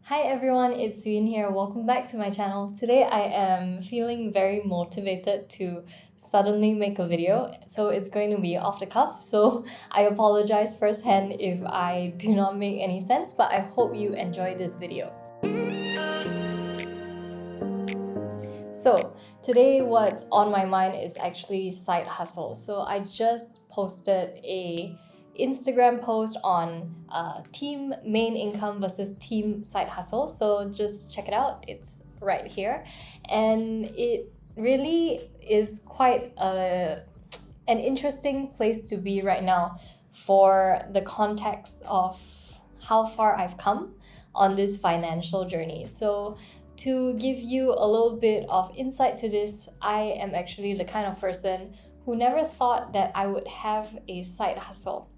Hi everyone, it's Yun here. Welcome back to my channel. Today I am feeling very motivated to suddenly make a video. So it's going to be off the cuff. So I apologize firsthand if I do not make any sense, but I hope you enjoy this video. So today what's on my mind is actually side hustles. So I just posted a Instagram post on team main income versus team side hustle. So just check it out. It's right here. And it really is quite an interesting place to be right now for the context of how far I've come on this financial journey. So to give you a little bit of insight to this, I am actually the kind of person who never thought that I would have a side hustle.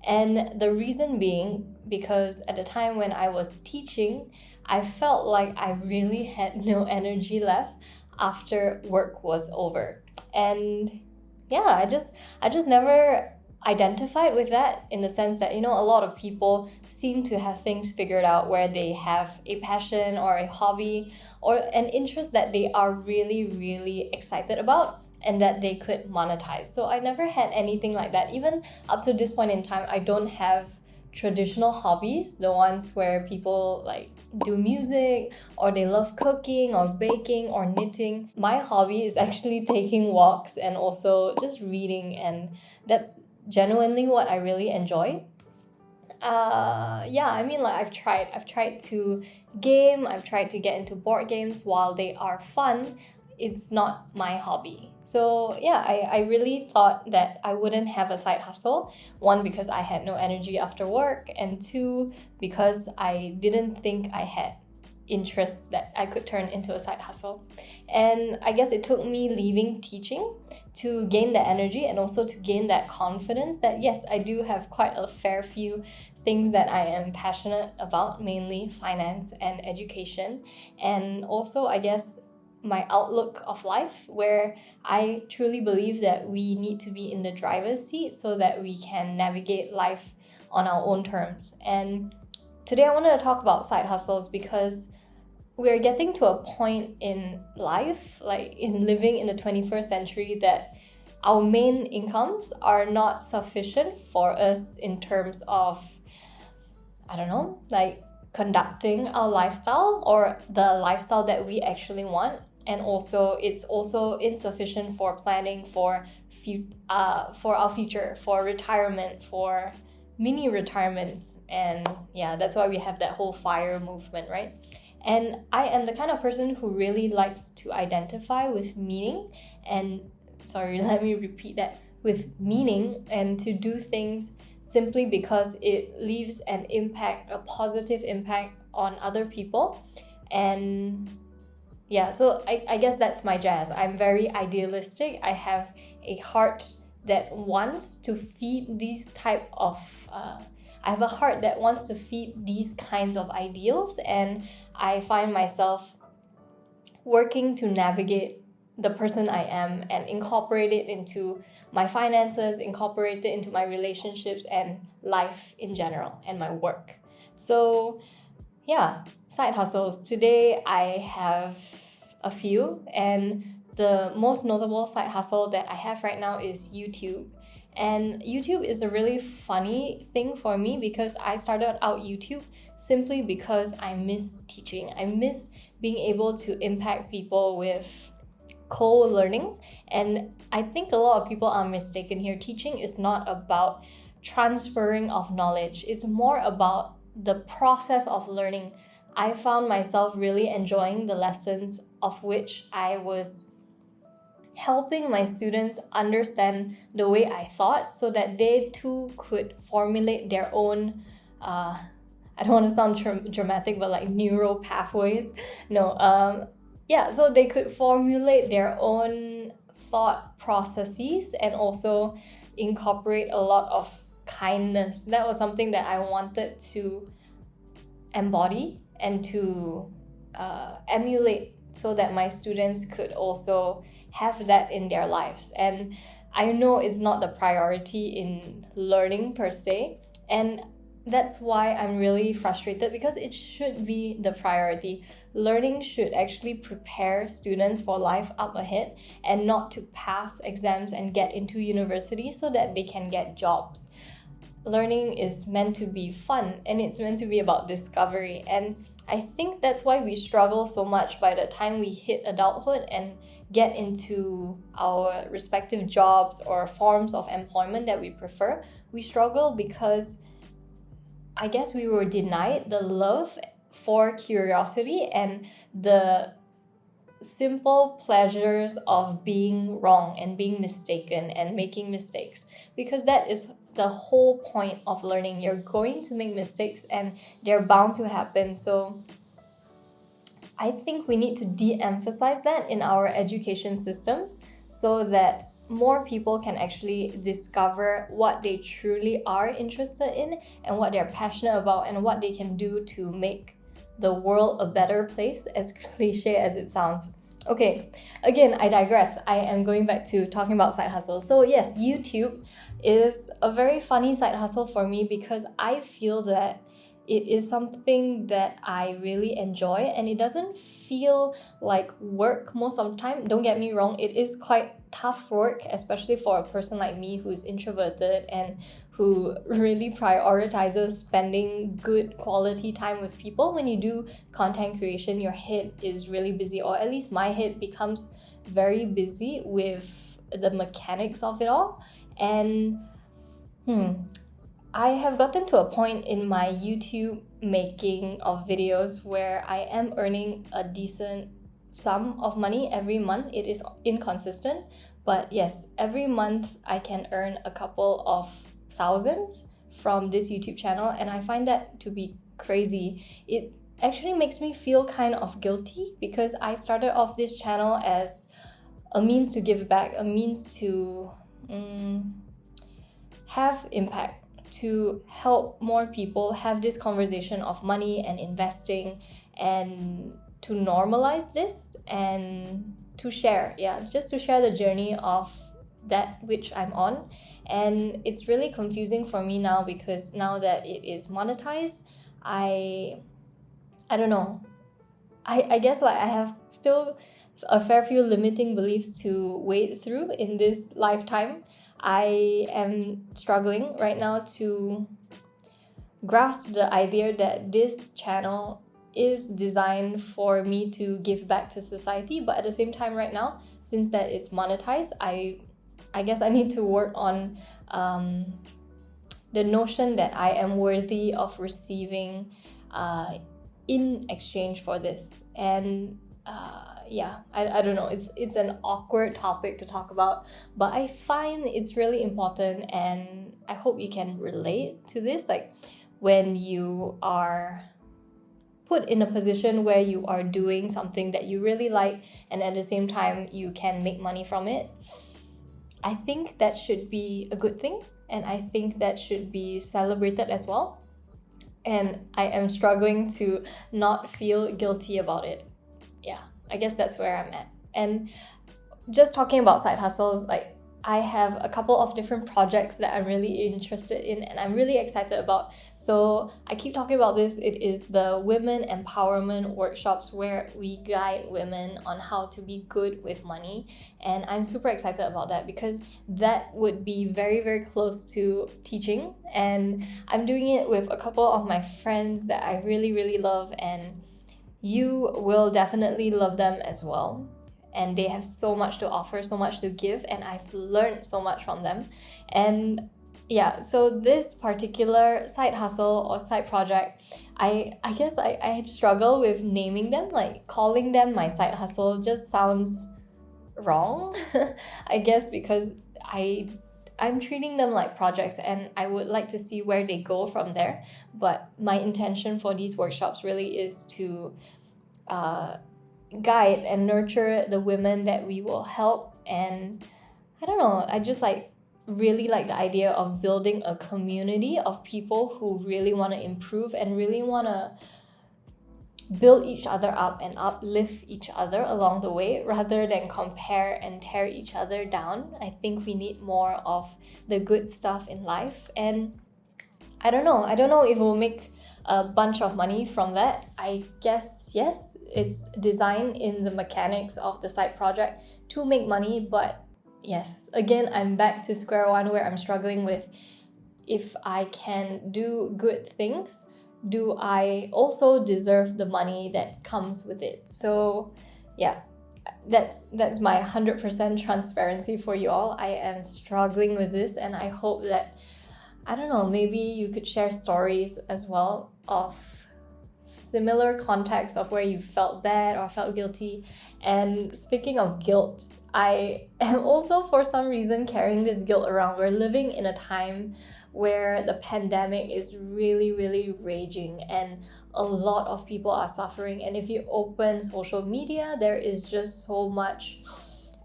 And the reason being, because at the time when I was teaching, I felt like I really had no energy left after work was over. And yeah, I just never identified with that, in the sense that, a lot of people seem to have things figured out where they have a passion or a hobby or an interest that they are really, really excited about and that they could monetize. So I never had anything like that. Even up to this point in time, I don't have traditional hobbies, the ones where people like do music or they love cooking or baking or knitting. My hobby is actually taking walks and also just reading, and that's genuinely what I really enjoy. I've tried to game, I've tried to get into board games. While they are fun, it's not my hobby. So yeah, I really thought that I wouldn't have a side hustle. One, because I had no energy after work, and two, because I didn't think I had interests that I could turn into a side hustle. And I guess it took me leaving teaching to gain that energy and also to gain that confidence that yes, I do have quite a fair few things that I am passionate about, mainly finance and education. And also, I guess, my outlook of life, where I truly believe that we need to be in the driver's seat so that we can navigate life on our own terms. And today I wanted to talk about side hustles because we're getting to a point in life, like in living in the 21st century, that our main incomes are not sufficient for us in terms of, conducting our lifestyle or the lifestyle that we actually want. And also, it's also insufficient for planning for our future, for retirement, for mini retirements. And yeah, that's why we have that whole FIRE movement, right? And I am the kind of person who really likes to identify with meaning let me repeat that, with meaning, and to do things simply because it leaves a positive impact on other people. And yeah, so I guess that's my jazz. I'm very idealistic. I have a heart that wants to feed I have a heart that wants to feed these kinds of ideals, and I find myself working to navigate the person I am and incorporate it into my finances, incorporate it into my relationships and life in general, and my work. So yeah, side hustles. Today I have a few, and the most notable side hustle that I have right now is YouTube. And YouTube is a really funny thing for me because I started out YouTube simply because I miss teaching. I miss being able to impact people with co-learning. And I think a lot of people are mistaken here. Teaching is not about transferring of knowledge. It's more about the process of learning. I found myself really enjoying the lessons of which I was helping my students understand the way I thought so that they too could formulate their own, I don't want to sound dramatic, but like neural pathways. So they could formulate their own thought processes and also incorporate a lot of kindness. That was something that I wanted to embody and to emulate so that my students could also have that in their lives. And I know it's not the priority in learning per se, and that's why I'm really frustrated, because it should be the priority. Learning should actually prepare students for life up ahead and not to pass exams and get into university so that they can get jobs. Learning is meant to be fun, and it's meant to be about discovery. And I think that's why we struggle so much by the time we hit adulthood and get into our respective jobs or forms of employment that we prefer. We struggle because I guess we were denied the love for curiosity and the simple pleasures of being wrong and being mistaken and making mistakes, because that is the whole point of learning. You're going to make mistakes and they're bound to happen. So I think we need to de-emphasize that in our education systems so that more people can actually discover what they truly are interested in and what they're passionate about and what they can do to make the world a better place, as cliche as it sounds. Okay, again, I digress. I am going back to talking about side hustles. So yes, YouTube is a very funny side hustle for me because I feel that it is something that I really enjoy and it doesn't feel like work most of the time. Don't get me wrong, it is quite tough work, especially for a person like me who's introverted and who really prioritizes spending good quality time with people. When you do content creation, your head is really busy, or at least my head becomes very busy with the mechanics of it all. And I have gotten to a point in my YouTube making of videos where I am earning a decent sum of money every month. It is inconsistent, but yes, every month I can earn a couple of thousands from this YouTube channel, and I find that to be crazy. It actually makes me feel kind of guilty because I started off this channel as a means to give back, a means to have impact, to help more people have this conversation of money and investing, and to normalize this and to share, just to share the journey of that which I'm on. And it's really confusing for me now because now that it is monetized, I don't know. I guess like I have still a fair few limiting beliefs to wade through in this lifetime. I am struggling right now to grasp the idea that this channel is designed for me to give back to society, but at the same time right now, since that it's monetized, I guess I need to work on the notion that I am worthy of receiving in exchange for this. And I don't know, it's an awkward topic to talk about, but I find it's really important, and I hope you can relate to this. Like when you are put in a position where you are doing something that you really like and at the same time you can make money from it, I think that should be a good thing, and I think that should be celebrated as well. And I am struggling to not feel guilty about it. Yeah, I guess that's where I'm at. And just talking about side hustles, like I have a couple of different projects that I'm really interested in and I'm really excited about. So I keep talking about this. It is the women empowerment workshops where we guide women on how to be good with money. And I'm super excited about that because that would be very, very close to teaching. And I'm doing it with a couple of my friends that I really, really love, and you will definitely love them as well. And they have so much to offer, so much to give, and I've learned so much from them. And yeah, so this particular side hustle or side project, I guess I struggle with naming them. Like calling them my side hustle just sounds wrong, I guess, because I'm treating them like projects and I would like to see where they go from there. But my intention for these workshops really is to guide and nurture the women that we will help. And I don't know, I just really like the idea of building a community of people who really want to improve and really want to build each other up and uplift each other along the way rather than compare and tear each other down. I think we need more of the good stuff in life. And I don't know if we'll make a bunch of money from that. I guess yes, it's designed in the mechanics of the side project to make money, but yes, again, I'm back to square one where I'm struggling with, if I can do good things, do I also deserve the money that comes with it? So yeah, that's my 100% transparency for you all. I am struggling with this, and I hope that, I don't know, maybe you could share stories as well of similar contexts of where you felt bad or felt guilty. And speaking of guilt, I am also for some reason carrying this guilt around. We're living in a time where the pandemic is really, really raging and a lot of people are suffering. And if you open social media, there is just so much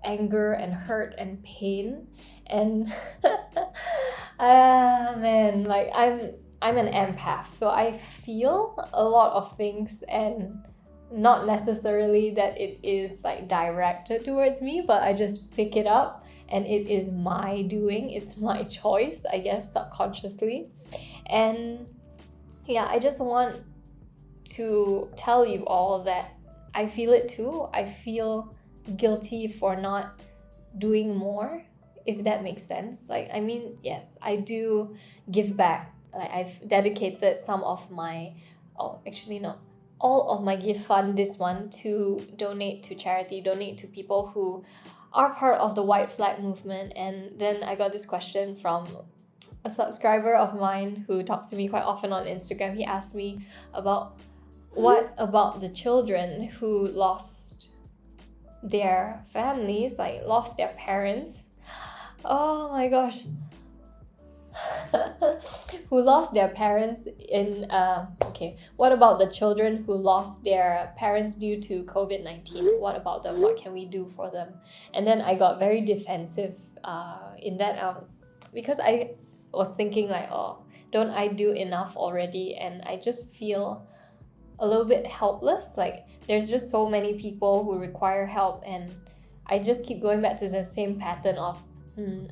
anger and hurt and pain. And man, like I'm an empath, so I feel a lot of things, and not necessarily that it is like directed towards me, but I just pick it up and it is my doing, it's my choice, I guess, subconsciously. And yeah, I just want to tell you all that I feel it too. I feel guilty for not doing more, if that makes sense. Like, I mean, yes, I do give back. Like, I've dedicated some of my, all of my gift fund this one to donate to charity, donate to people who are part of the white flag movement. And then I got this question from a subscriber of mine who talks to me quite often on Instagram. He asked me about, what about the children who lost their families, like lost their parents? Oh my gosh. Who lost their parents in what about the children who lost their parents due to COVID-19? What about them? What can we do for them? And then I got very defensive in that because I was thinking like, oh, don't I do enough already? And I just feel a little bit helpless. Like, there's just so many people who require help, and I just keep going back to the same pattern of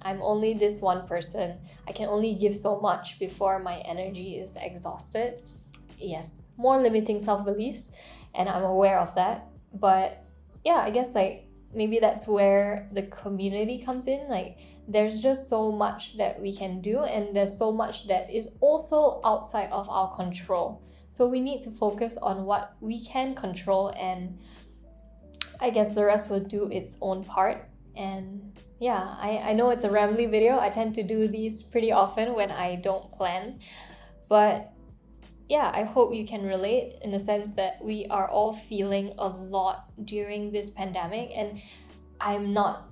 I'm only this one person. I can only give so much before my energy is exhausted. Yes, more limiting self-beliefs, and I'm aware of that. But yeah, I guess like maybe that's where the community comes in. Like, there's just so much that we can do, and there's so much that is also outside of our control. So we need to focus on what we can control, and I guess the rest will do its own part. And yeah, I know it's a rambly video. I tend to do these pretty often when I don't plan. But yeah, I hope you can relate in the sense that we are all feeling a lot during this pandemic. And I'm not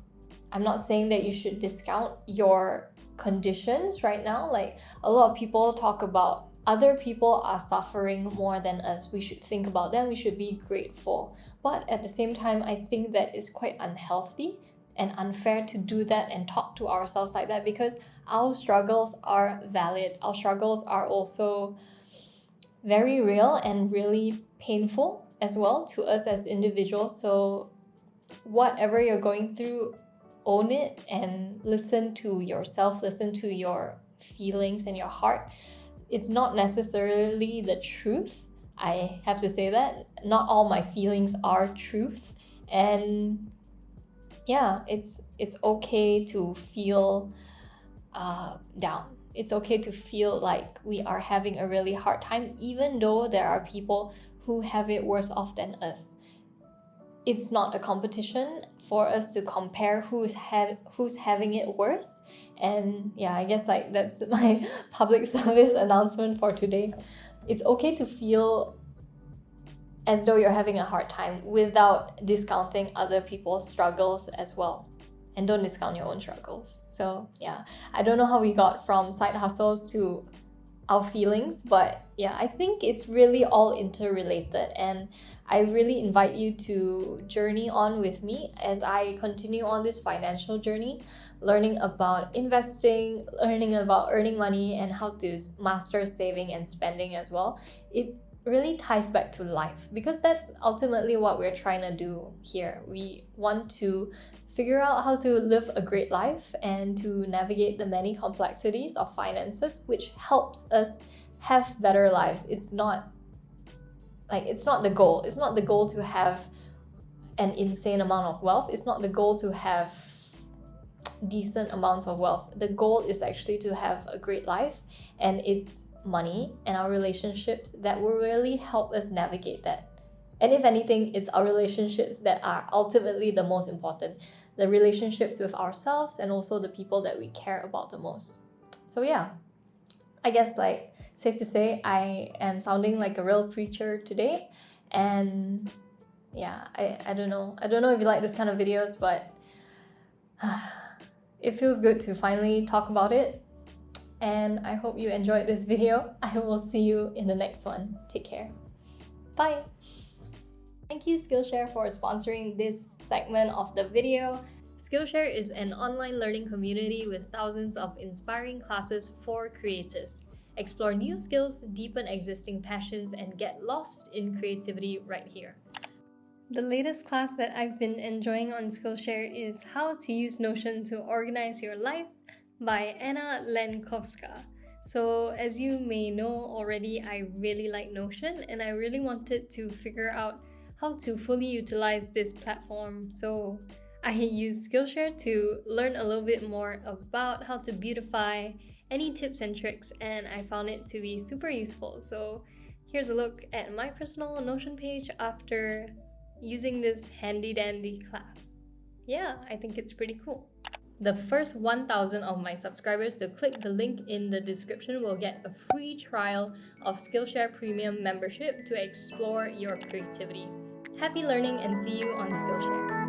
saying that you should discount your conditions right now. Like, a lot of people talk about other people are suffering more than us. We should think about them. We should be grateful. But at the same time, I think that is quite unhealthy and unfair to do that and talk to ourselves like that, because our struggles are valid. Our struggles are also very real and really painful as well to us as individuals. So whatever you're going through, own it and listen to yourself, listen to your feelings and your heart. It's not necessarily the truth. I have to say that. Not all my feelings are truth. And yeah, it's okay to feel down. It's okay to feel like we are having a really hard time, even though there are people who have it worse off than us. It's not a competition for us to compare who's having it worse. And yeah, I guess like that's my public service announcement for today. It's okay to feel as though you're having a hard time without discounting other people's struggles as well. And don't discount your own struggles. So yeah, I don't know how we got from side hustles to our feelings, but yeah, I think it's really all interrelated, and I really invite you to journey on with me as I continue on this financial journey, learning about investing, learning about earning money, and how to master saving and spending as well. really ties back to life, because that's ultimately what we're trying to do here. We want to figure out how to live a great life and to navigate the many complexities of finances, which helps us have better lives. It's not the goal. It's not the goal to have an insane amount of wealth. It's not the goal to have decent amounts of wealth. The goal is actually to have a great life, and it's money and our relationships that will really help us navigate that. And if anything, it's our relationships that are ultimately the most important. The relationships with ourselves and also the people that we care about the most. So yeah, I guess safe to say I am sounding like a real preacher today. And yeah, I don't know. I don't know if you like this kind of videos, but it feels good to finally talk about it. And I hope you enjoyed this video. I will see you in the next one. Take care. Bye. Thank you, Skillshare, for sponsoring this segment of the video. Skillshare is an online learning community with thousands of inspiring classes for creators. Explore new skills, deepen existing passions, and get lost in creativity right here. The latest class that I've been enjoying on Skillshare is How to Use Notion to Organize Your Life by Anna Lenkovska. So as you may know already, I really like Notion, and I really wanted to figure out how to fully utilize this platform. So I used Skillshare to learn a little bit more about how to beautify any tips and tricks, and I found it to be super useful. So here's a look at my personal Notion page after using this handy dandy class. Yeah, I think it's pretty cool. The first 1,000 of my subscribers to click the link in the description will get a free trial of Skillshare Premium membership to explore your creativity. Happy learning, and see you on Skillshare.